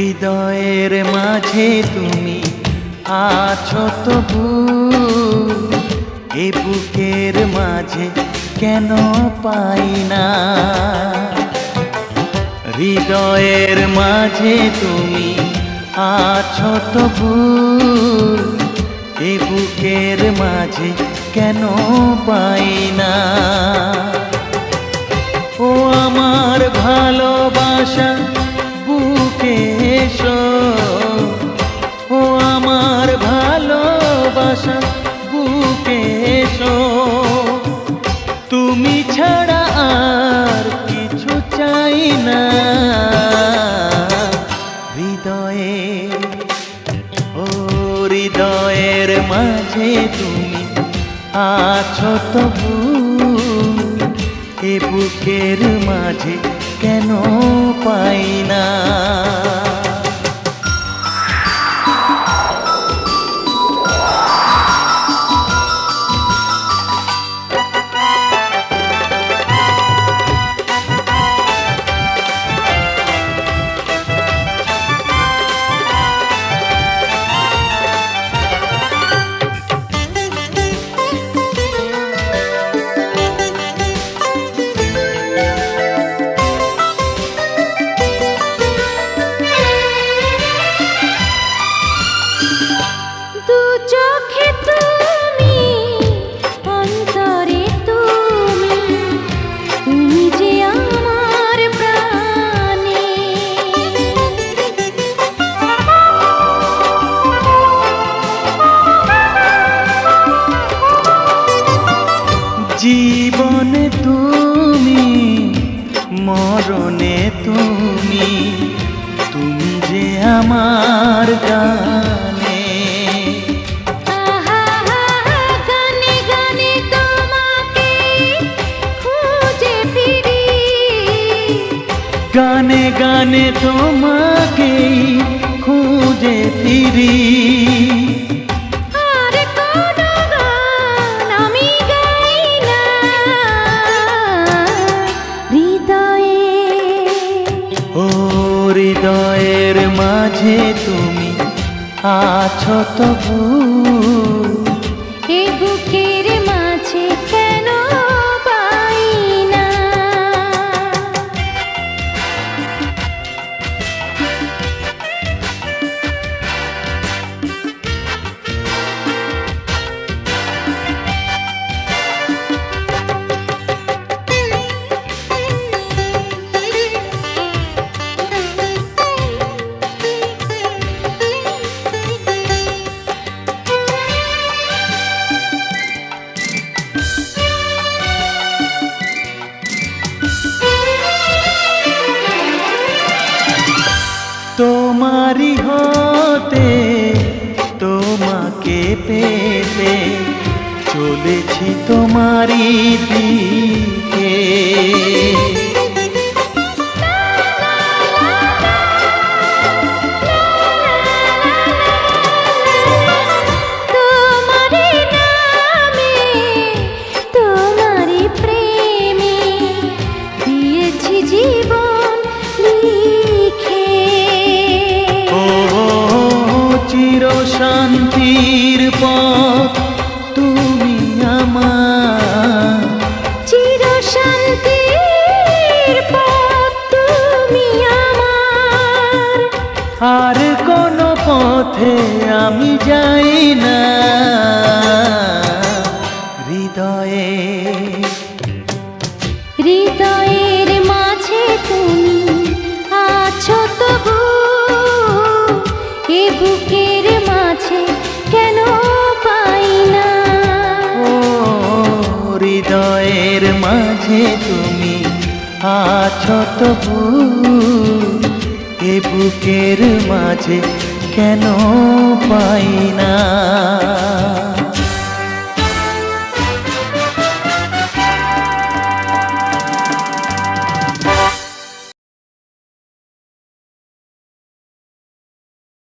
হৃদয়ের মাঝে তুমি আছো তবু, এ বুকের মাঝে কেন পাই না। হৃদয়ের মাঝে তুমি আছো তবু, এ বুকের মাঝে কেন পাই না। ও আমার ভালোবাসা বুকে এসো, ও আমার ভালোবাসা বুকে এসো। তুমি ছাড়া আর কিছু চাই না। হৃদয়ে, ও হৃদয়ের মাঝে তুমি আছো তবু, এ বুকের মাঝে কেন পাই না। জীবনে তুমি, মরণে তুমি, তুমি যে আমার গানে। গানে গানে তোমাকে খুঁজে ফিরি, গানে গানে তোমাকে খুঁজে ফিরি। হৃদয়ের মাঝে তুমি আছো তবু, এ বুকের মাঝে কেন পাই না। তোমারি হতে তোমাকে পেতে চলেছি তোমারি দিকে। তোমারি নামে তোমারি প্রেমে দিয়েছি জীবন লিখে। চির শান্তির পথ তুমি আমার, চির শান্তির পথ তুমি আমার। আর কোন পথে আমি যাই না। হৃদয়ে, হৃদয়ের মাঝে তুমি আছো তবু, এ বুকের মাঝে কেন পাই না। ও হৃদয়ের মাঝে তুমি আছো তবু, এ বুকের মাঝে কেন পাই না।